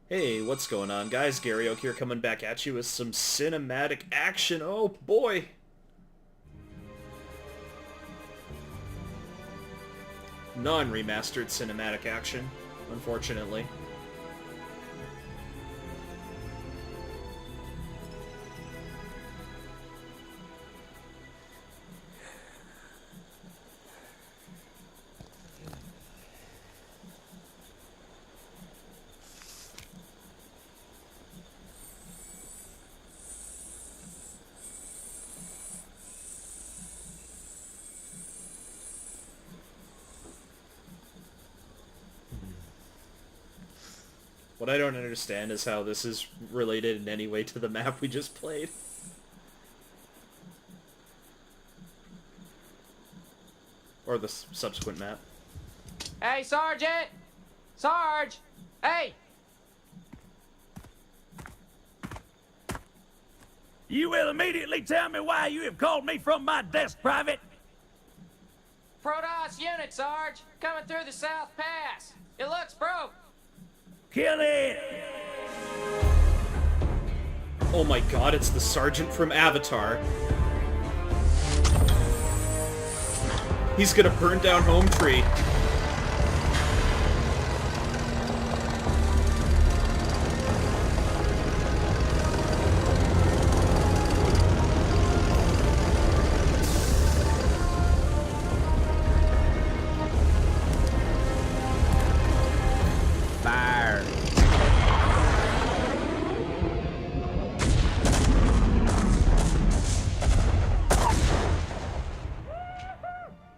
Hey, what's going on, guys? Gary Oak here, coming back at you with some cinematic action. Oh boy! Non-remastered cinematic action, unfortunately. What I don't understand is how this is related in any way to the map we just played. Or the subsequent map. Hey, Sergeant! Sarge! Hey! You will immediately tell me why you have called me from my desk, Private. Protoss unit, Sarge! Coming through the South Pass! It looks broke! Kill it! Oh my god, it's the Sergeant from Avatar. He's gonna burn down Home Tree. Fire.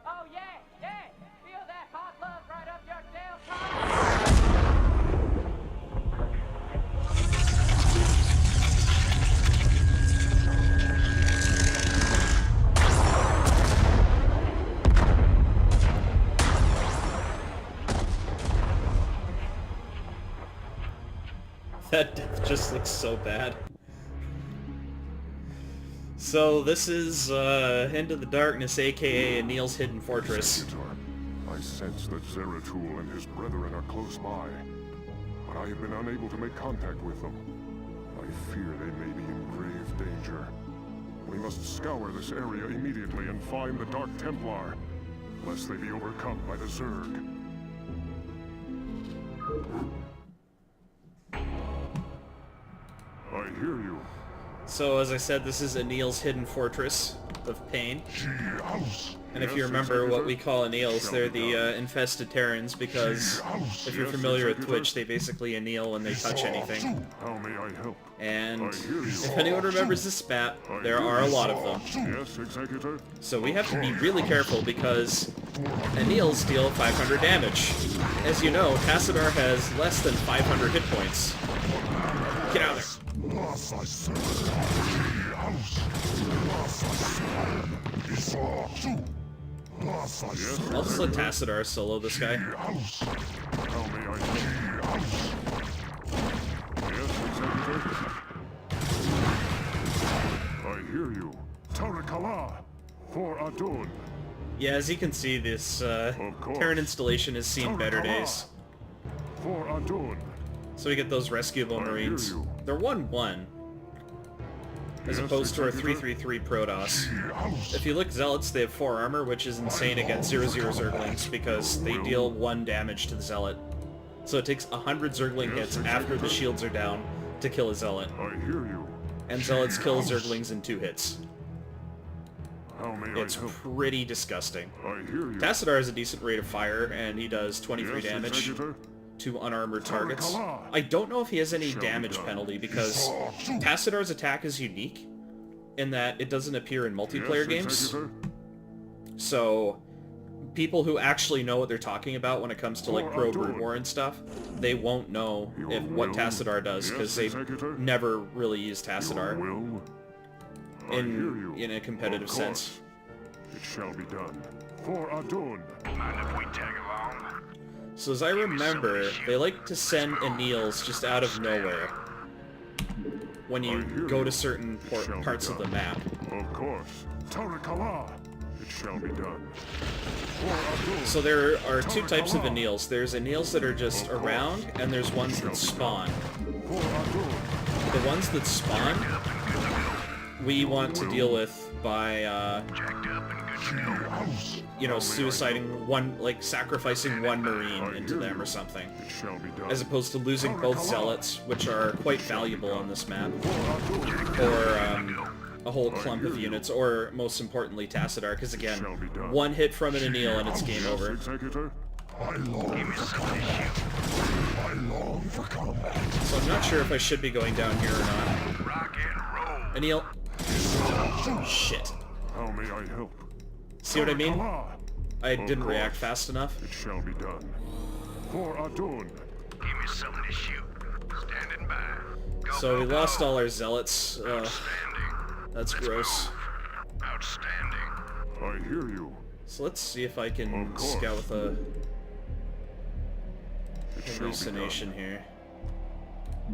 Oh yeah, yeah! Feel that hot love right up your That death just looks so bad. So this is Into the Darkness, aka ANELE's Hidden Fortress. I sense that Zeratul and his brethren are close by, but I have been unable to make contact with them. I fear they may be in grave danger. We must scour this area immediately and find the Dark Templar, lest they be overcome by the Zerg. I hear you. So as I said, this is ANELE's Hidden Fortress of Pain. And if you remember what we call ANELEs, they're the infested Terrans, because if you're familiar with Twitch, they basically ANELE when they touch anything. How may I help? And if anyone remembers this map, there are a lot of them. Yes, Executor. So we have to be really careful because ANELEs deal 500 damage. As you know, Tassadar has less than 500 hit points. Get out of there. I'll just let Tassadar solo this guy. How may I help? Yes, Executor. I hear you. Tarakala for Adun. Yeah, as you can see, this Terran installation has seen better days. For Adun. So we get those rescuable Marines. They're 1-1, as opposed to our 3-3-3 Protoss. If you look Zealots, they have 4 armor, which is insane against 0-0 Zerglings, because they deal 1 damage to the Zealot. So it takes 100 Zergling hits after the shields are down to kill a Zealot. I hear you. And Zealots kill Zerglings in 2 hits. How may It's I help? pretty disgusting. I hear you. Tassadar has a decent rate of fire, and he does 23 Yes, damage Executor. to unarmored targets. I don't know if he has any damage penalty, because Tassadar's attack is unique in that it doesn't appear in multiplayer Yes, games. Executor. So people who actually know what they're talking about when it comes to like Pro Brood War and stuff, they won't know if what Tassadar does, because Yes, they've Executor. never really used Tassadar Will. I hear you. in a competitive Of sense. course. It shall be done. For Adun. Mind if we tag along? So as I remember, they like to send ANELEs just out of nowhere when you go to certain parts of the map. Of course. Tarakala. It shall be done. So there are two types of ANELEs. There's ANELEs that are just around, and there's ones that spawn. The ones that spawn, we want to deal with by, you know, suiciding one, like sacrificing one Marine into them or something. As opposed to losing both Zealots, which are quite valuable on this map. Or, a whole clump of units, or most importantly, Tassadar, because again, one hit from an ANELE and it's game over. So I'm not sure if I should be going down here or not. ANELE. Shit. How may I help? See what I mean? I didn't react fast enough. It shall be done. For Adun. Give me something to shoot. Standing by. Go, So we go, lost go. all our Zealots. That's gross. Outstanding. I hear you. So let's see if I can Of course. scout with a It shall be hallucination here.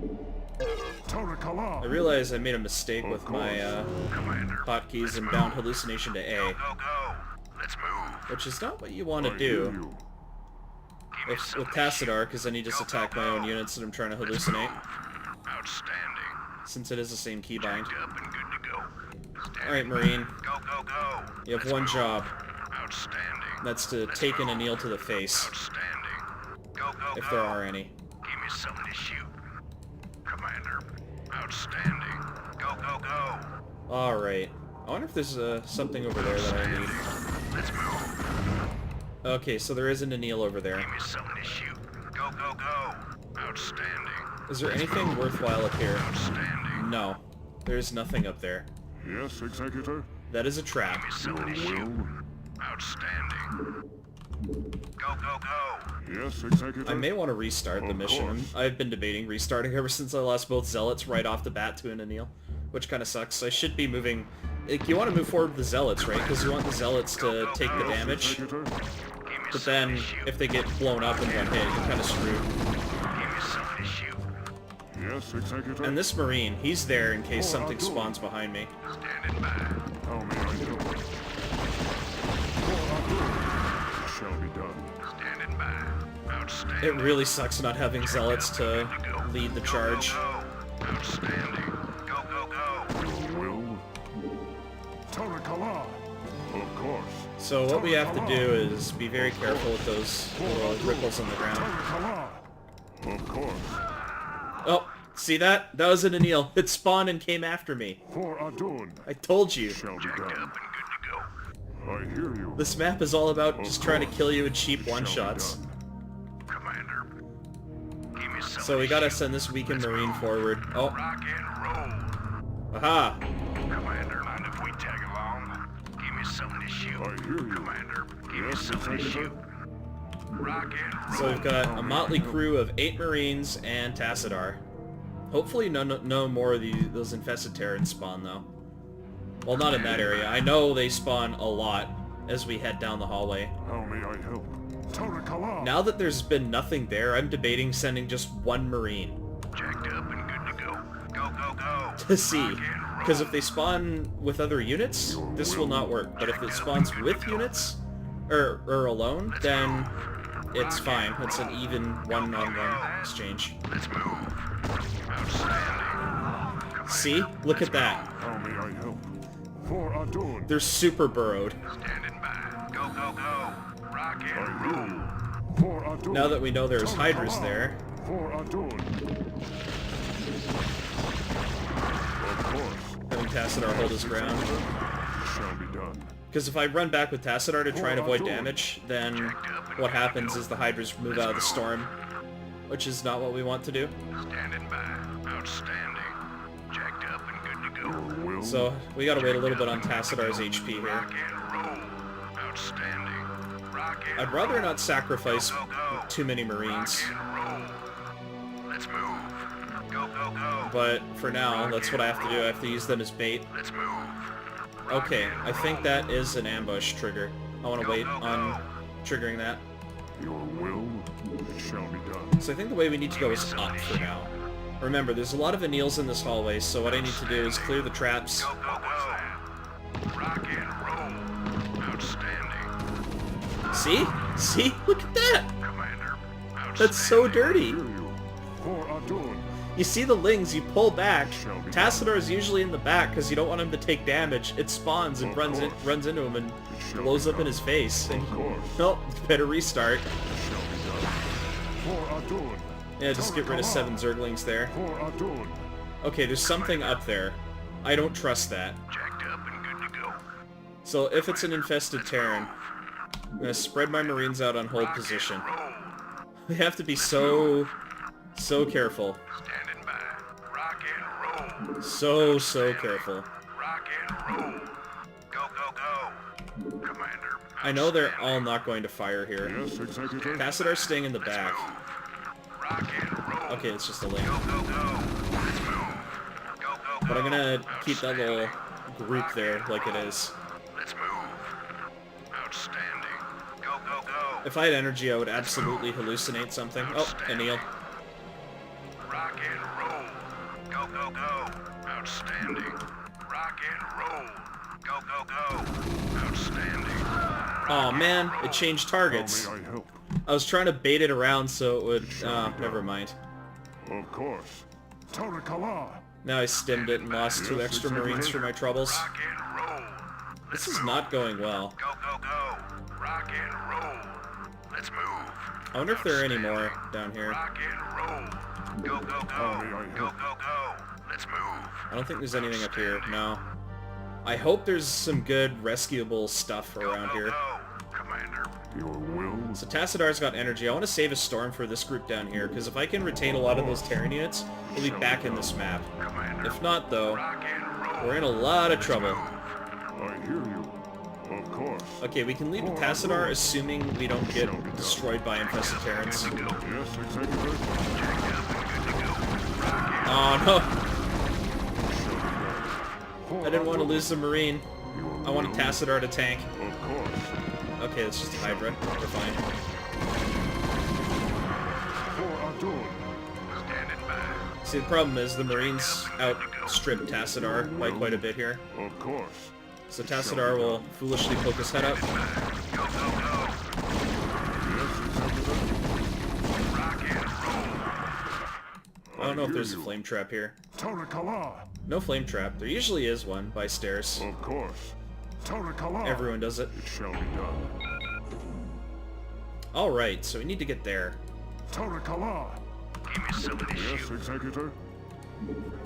done. Tarakala. I realize I made a mistake Of with my Commander. hotkeys and bound hallucination to A, Go, go. Let's move. which is not what you want I to hear do you. Give me with something to Tassadar, because then you just attack my own units that I'm trying to hallucinate, Outstanding. since it is the same keybind. Up and good to go. Alright, Marine, Go, go, go. you have one job. Outstanding. That's to take an ANELE to the face, Outstanding. Go, go, if go. there are any. Give me something to shoot. Commander. Outstanding. Go, go, go. Alright. I wonder if there's something over there that I need. Let's move. Okay, so there is an ANELE over there. Give me something to shoot. Go, go, go. Outstanding. Is there anything worthwhile up here? Outstanding. No. There's nothing up there. Yes, Executor. That is a trap. Give me something to shoot. Outstanding. Go, go, go. Yes, Executor. I may want to restart the Of mission. course. I've been debating restarting ever since I lost both Zealots right off the bat to an ANELE, which kind of sucks. I should be moving... Like, you want to move forward with the Zealots, right? Because you want the Zealots to take the damage, Executor. Give me but something then to shoot. if they get blown up in one hit, you're kind of screwed. Give me something to shoot. Yes, Executor. And this Marine, he's there in case something spawns behind me. Standing by. How may I help? For Adun. It shall be done. Standing by. Outstanding. It really sucks not having Zealots to lead the charge. Go, go. Outstanding. Go, go, go. Your will? Tarakala. Of course. So what we have to do is be very careful with those little ripples in the ground. Tarakala. Of course. Oh, see that? That was an ANELE. It spawned and came after me. For Adun. I told you. Shall be Up done. and good to go. I hear you. This map is all about just trying to kill you with cheap one-shots. Commander. Give me something So we to gotta shoot. send this weakened Marine forward. Oh, Rock and roll. aha! Commander, mind if we tag along? Give me something to shoot. I hear you. Commander, give me Yes, something to Executor. shoot. Rock and roll. So we've got a motley crew of 8 Marines and Tassadar. Hopefully no more of those infested Terrans spawn, though. Well, not in that area. I know they spawn a lot as we head down the hallway. How may I help? Tarakala. Now that there's been nothing there, I'm debating sending just one Marine Jacked up and good to go. Go, go, go. to see. Because if they spawn with other units, this will not work. But if it spawns with units, or alone, then it's fine. It's an even one-on-one exchange. Let's move. Outstanding. See? Look at that. How may I help? For Adun. They're super burrowed. Standing by. Go, go, go. Rock and I roll. hear you. For Adun. Now that we know there's Hydras there, For Adun. Of course. having Tassadar hold his ground. It shall be done. Because if I run back with Tassadar to try and avoid damage, then what happens is the Hydras move out of the storm, which is not what we want to do. Standing by. Outstanding. Jacked up and good to Your go. will? So we gotta wait a little bit on Tassadar's HP here. Rock and roll. Outstanding. Rock and I'd rather not sacrifice go, go. too many Marines, Roll. Let's move. Go, go, go. but for now, that's what I have to do. I have to use them as bait. Let's move. Okay, I think that is an ambush trigger. I want to wait on triggering that. Your will? It shall be done. So I think the way we need to go is up for now. Remember, there's a lot of ANELEs in this hallway, so what I need to do is clear the traps. Go, go, go. Rock and roll. Outstanding. See? See? Look at that! Commander, That's so dirty! Hear you. For Adun. You see the lings, you pull back. Tassadar is usually in the back because you don't want him to take damage. It spawns and runs into him and blows up in his face. And nope, better restart. For Adun. Yeah, just get rid of 7 Zerglings there. For Adun. Okay, there's something up there. I don't trust that. jacked up and good to go. So if it's an infested Terran, I'm gonna spread my Marines out on hold position. We have to be so careful. Standing by. Rock and roll. So careful. Rock and roll. Go, go, go. Commander. I know they're all not going to fire here. Yes, Executor. Tassadar's staying in the back. Rock and roll. Okay, it's just a link. Go, go, go. Let's move. Go, go, go. But I'm gonna keep that little group there like it is. Let's move. Outstanding. Go, go, go. If I had energy, I would absolutely hallucinate something. Oh, ANELE. Rock and roll. Go, go, go. Outstanding. Rock and roll. Go, go, go. Outstanding. Oh man, it changed targets. How may I help? I was trying to bait it around so it would... never mind. Of course. Tarakala. Now I stemmed it and lost 2 extra Marines for my troubles. Rock and roll. This is not going well. Go, go, go. Rock and roll. Let's move. I wonder if there are any more down here. Rock and roll. Go, go, How may go. I Go, help? go, go. Let's move. I don't think there's anything up here. No. I hope there's some good rescuable stuff around here. Go, Commander. Your will. So Tassadar's got energy. I want to save a storm for this group down here, because if I can retain a lot of those Terran units, we'll be back in this map. Commander. If not, though, Rock and roll. we're in a lot of trouble. I hear you. Of course. Okay, we can leave with Tassadar, assuming we don't get destroyed by infested Terrans. Yes, Executor. Oh no! I didn't want to lose the Marine. I wanted Tassadar to tank. Of course. Okay, it's just a Hydra. We're fine. For Adun. Standing by. See, the problem is the Marines outstrip Tassadar by quite a bit here. Of course. So Tassadar will foolishly poke his head up. Go, go, go. Yes, Executor. Rock and roll. I don't know if there's a flame trap here. Tarakala. No flame trap. There usually is one by stairs. Of course. Tarakala. Everyone does it. It shall be done. Alright, so we need to get there. Tarakala. Give me something to Yes, shoot. Executor.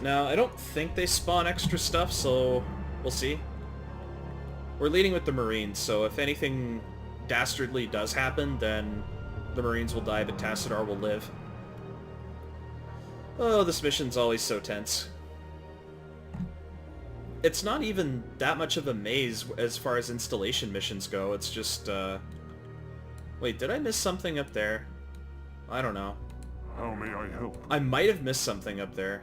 Now, I don't think they spawn extra stuff, so we'll see. We're leading with the Marines, so if anything dastardly does happen, then the Marines will die, but Tassadar will live. Oh, this mission's always so tense. It's not even that much of a maze as far as installation missions go, it's just, Wait, did I miss something up there? I don't know. How may I help? I might have missed something up there.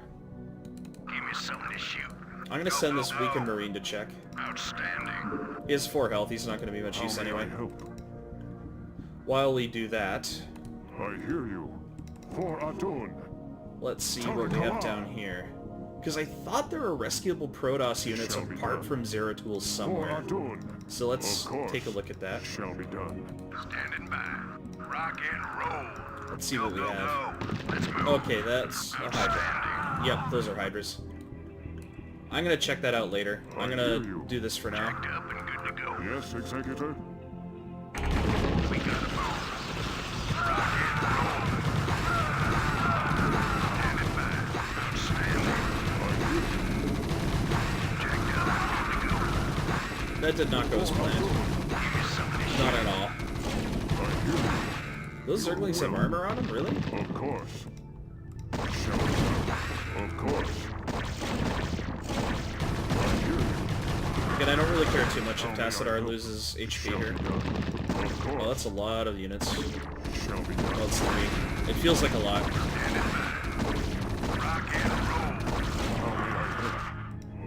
Give me something to shoot. I'm gonna send this weakened Marine to check. Outstanding. He has 4 health, he's not gonna be much use How may anyway. I help? While we do that, I hear you. For Adun. let's see what we have down here. Because I thought there were rescuable Protoss units Shall be apart done. from Zeratul For somewhere. Adun. So let's Of course. take a look at that. Shall be done. Standing by. Rock and roll. Let's see what we Go, have. go. Let's move. Okay, that's a Hydra. Yep, those are Hydras. I'm gonna check that out later. I'm I gonna hear you. do this for now. Jacked up and good to go. Yes, Executor. We gotta move. Rock and roll. Standing by. Outstanding. Jacked up and good to go. That did not go as planned. Give me something to shoot. Not at all. I hear you. Those Zerglings have armor on them, really? Of course. Shall be done. Of course. I hear you. Again, I don't really care too much if Tassadar loses HP Shall here. be done. Of course. Well, that's a lot of units. Shall be Well, done. it's 3. It feels like a lot. Rock and roll. How may I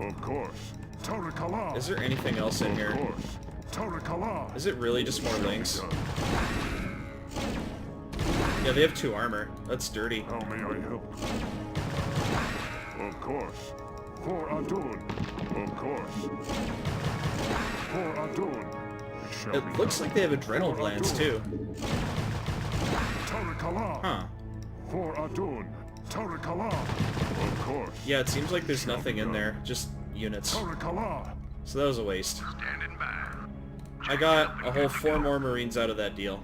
help? Of course. Tarakala. Is there anything else in Of here? course. Tarakala. Is it really just more lings? Done. Yeah, they have 2 armor. That's dirty. How may I help? Of course. For Adun. Of course. For Adun. It It looks like they have adrenal glands too. Huh. For Adun. Tarakala. Of course. Yeah, it seems like there's nothing in there, just units. Tarakala. So that was a waste. Standing by. I got a whole 4 more Marines out of that deal.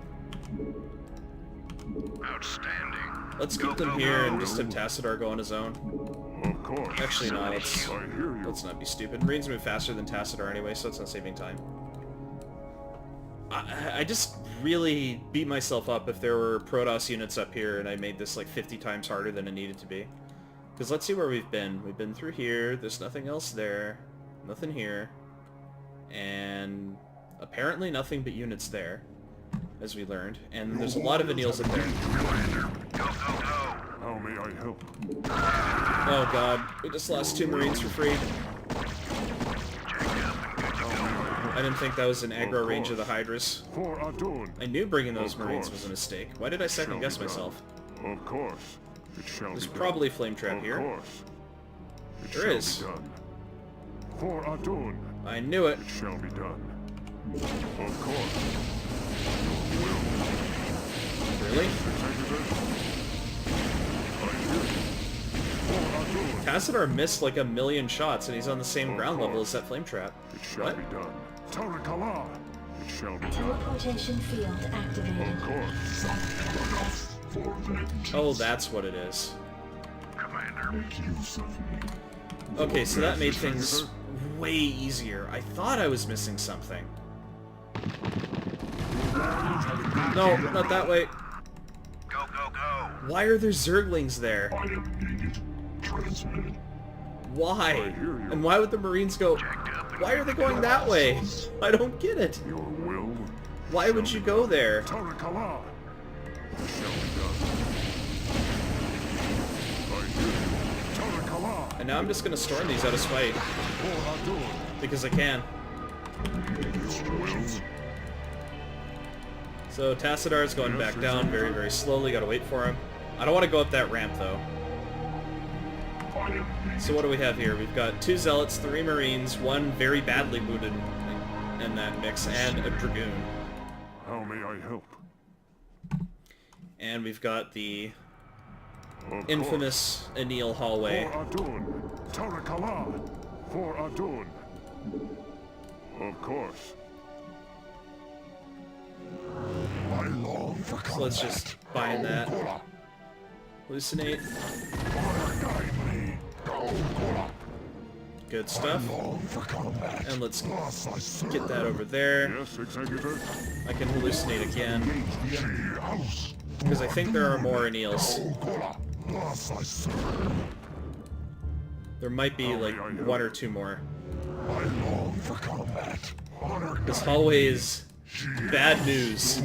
Outstanding. Let's keep them here and just have Tassadar go on his own. Of course. Actually, no, I hear you. let's not be stupid. Marines move faster than Tassadar anyway, so it's not saving time. I just really beat myself up if there were Protoss units up here and I made this like 50 times harder than it needed to be. Because let's see where we've been. We've been through here, there's nothing else there, nothing here, and apparently nothing but units there, as we learned. And there's a lot of ANELEs up there. Commander, go, go, go. How may I help? Oh god, we just lost 2 Marines for free. I didn't think that was an aggro range of the Hydras. For Adun. I knew bringing those Marines was a mistake. Why did I second guess myself? Of course. It shall There's be done. probably a flame trap Of here. course. It There shall is. Be done. For Adun. I knew it. It shall be done. Of course. Really? Executor. I hear you. For Adun. Tassadar missed like 1,000,000 shots and he's on the same ground level as that flame trap. It shall What? be done. Tarakala. It shall be done. Teleportation field activated. Of course. Oh, that's what it is. Commander. Okay, so that made things way easier. I thought I was missing something. No, not that way. Go, go, go. Why are there Zerglings there? Why? hear you. And why would the Marines go... Why are they going that way? I don't get it. Your will. Why would you go there? Tarakala. It shall be done. I hear you. Tarakala. And now I'm just gonna storm these out of spite. For Adun. Because I can. Your will. So Tassadar's going back down very, very slowly. Gotta wait for him. I don't want to go up that ramp, though. So what do we have here? We've got 2 Zealots, 3 Marines, 1 very badly wounded in that mix, and a Dragoon. How may I help? And we've got the Of infamous ANELE hallway. For Adun. Tarakala. For Adun. Of course. So let's just bind that. Hallucinate. Good stuff. And let's get that over there. Yes, Executor. I can hallucinate again. Because I think there are more ANELEs. There might be like 1 or 2 more. This hallway is bad news.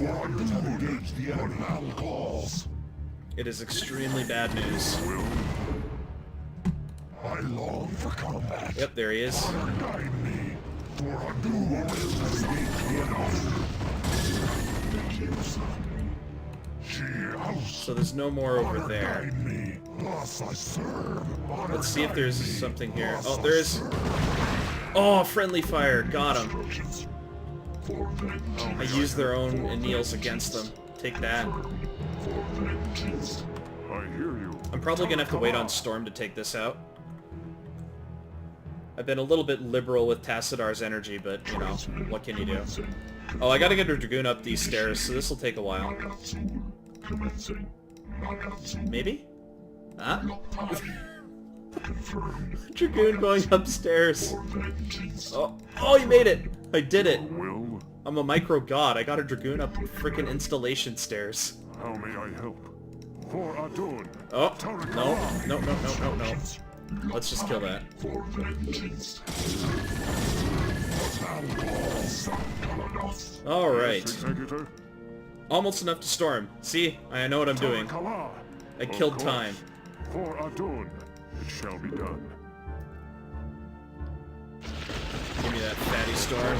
It is extremely bad news. Yep, there he is. So there's no more over there. Let's see if there's something here. Oh, there is. Oh, friendly fire. Got him. I used their own ANELEs against them. Take that. I hear you. I'm probably gonna have to wait on Storm to take this out. I've been a little bit liberal with Tassadar's energy, but, you know, what can you do? Oh, I gotta get a Dragoon up these stairs, so this will take a while. Maybe? Huh? Dragoon going upstairs. Oh, oh, you made it! I did it! Will. I'm a micro god. I got a Dragoon up frickin' installation stairs. How may I help? For Adun. Oh, no, no, no, no, no, no. Let's just kill that. Alright. Executor. Almost enough to storm. See? I know what I'm doing. Tarakala. I Of killed course. time. For Adun. It shall be done. Give me that fatty storm.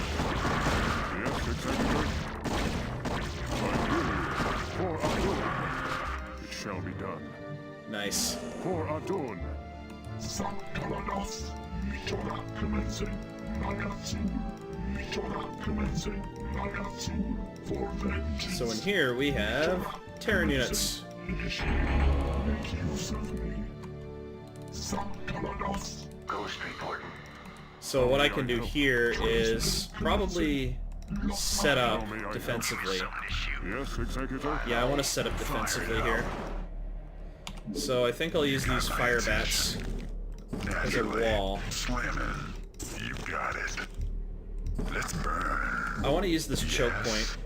Yes, Executor. I hear you. For Adun. It shall be done. Nice. For Adun. So in here we have Terran units. Ghost reporting. So what I can do here is probably set up defensively. Yes, Executor? Yeah, I want to set up defensively here. So I think I'll use these fire bats as a wall. Slammin'. You got it. Let's burn. I want to use this choke point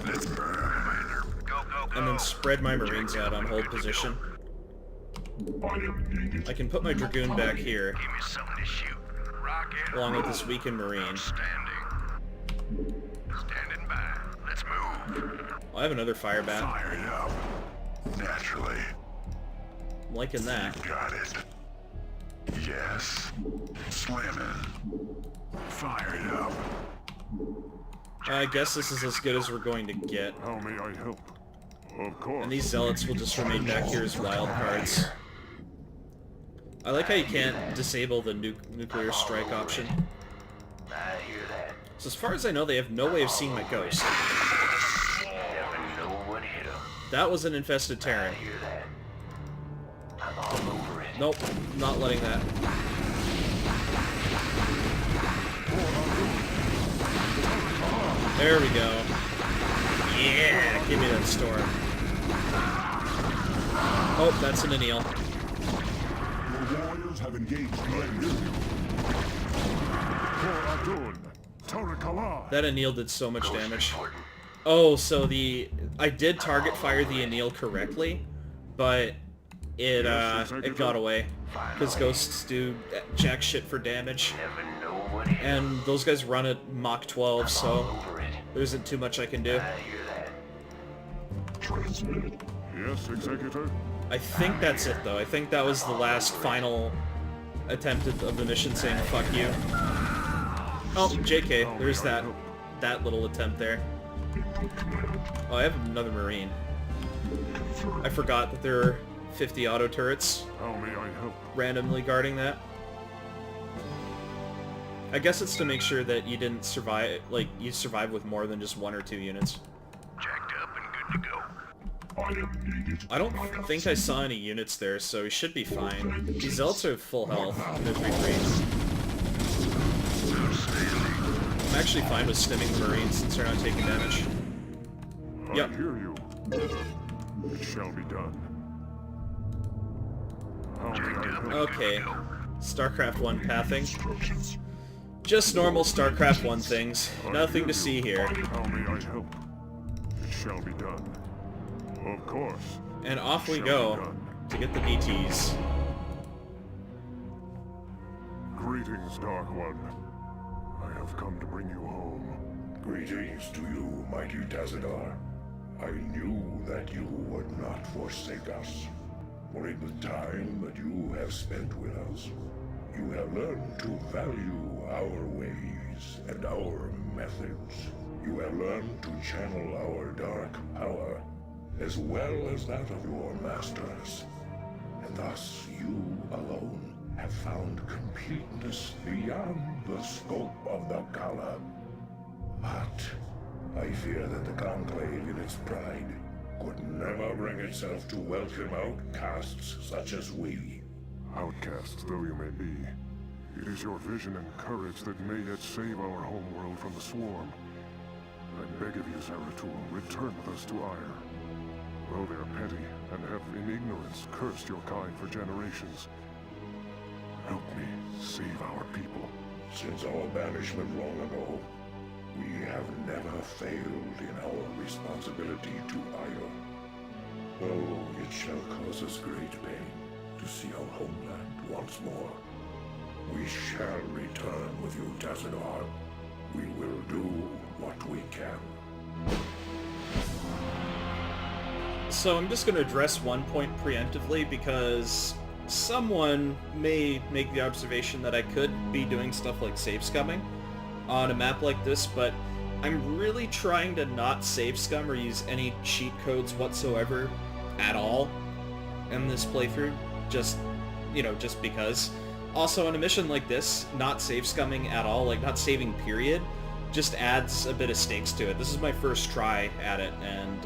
Let's burn, Commander. Go, go, go. and then spread my Marines out on hold position. I can put my Dragoon back here, Give me something to shoot. Rocket. along with this weakened Marine. Standing. Standing by. Let's move. I have another fire bat. Fired up. Naturally. I'm liking that. Got it. Yes. Slamming. Fired up. I guess this is as good as we're going to get. How may I help? Of course. And these zealots will just remain back here as wild cards. I like how you can't disable the nuclear strike option. I hear that. So as far as I know, they have no way of seeing my ghost. Never know what hit 'em. That was an infested Terran. Hear that? I'm all over it. Nope, not letting that. There we go. Yeah, give me that storm. Oh, that's an anneal. Your warriors have engaged the enemy. That anneal did so much damage. Oh, so I did target fire the anneal correctly, but it got away. Because ghosts do jack shit for damage. Never know what hit 'em. And those guys run at Mach 12, so Over it. there isn't too much I can do. I hear that. Yes, Executor? I think that's it, though. I think that was the last final attempt of the mission saying fuck you. Oh, JK, there's that little attempt there. Oh, I have another Marine. I forgot that there are 50 auto turrets How may I help? randomly guarding that. I guess it's to make sure that you didn't survive, like, you survive with more than just 1 or 2 units. Jacked up and good to go. I don't think I saw any units there, so we should be fine. These Zealots are full health, and they're 3-3. I'm actually fine with stimming the Marines since they're not taking damage. Yep. I hear you. It shall be done. How may I help? Okay. StarCraft 1 pathing. Just normal StarCraft 1 things. Nothing to see here. How may I help? It shall be done. Of course. And off we Shall go be done. to get the DTs. Greetings, Dark One. I have come to bring you home. Greetings to you, mighty Tazadar. I knew that you would not forsake us. For in the time that you have spent with us, you have learned to value our ways and our methods. You have learned to channel our dark power, as well as that of your masters. And thus you alone have found completeness beyond the scope of the Kala. But I fear that the Conclave in its pride could never bring itself to welcome outcasts such as we. Outcasts though you may be, it is your vision and courage that may yet save our homeworld from the swarm. I beg of you, Zeratul, return with us to Ire. Though they are petty and have in ignorance cursed your kind for generations, help me save our people. Since our banishment long ago, we have never failed in our responsibility to Ire. Oh, it shall cause us great pain to see our homeland once more. We shall return with you, Tazadar. We will do what we can. So I'm just going to address one point preemptively because someone may make the observation that I could be doing stuff like save scumming on a map like this, but I'm really trying to not save scum or use any cheat codes whatsoever at all in this playthrough, just because. Also, on a mission like this, not save scumming at all, like not saving period, just adds a bit of stakes to it. This is my first try at it, and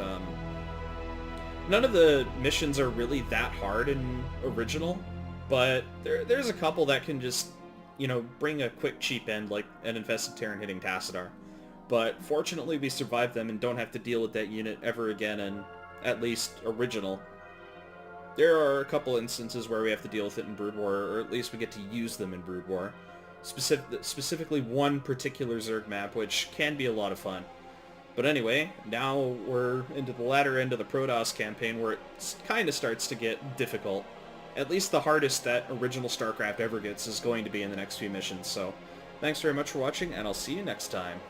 none of the missions are really that hard in original, but there's a couple that can just, you know, bring a quick cheap end, like an infested Terran hitting Tassadar. But fortunately we survived them and don't have to deal with that unit ever again in at least original. There are a couple instances where we have to deal with it in Brood War, or at least we get to use them in Brood War. Specifically one particular Zerg map, which can be a lot of fun. But anyway, now we're into the latter end of the Protoss campaign where it kind of starts to get difficult. At least the hardest that original StarCraft ever gets is going to be in the next few missions, so thanks very much for watching, and I'll see you next time.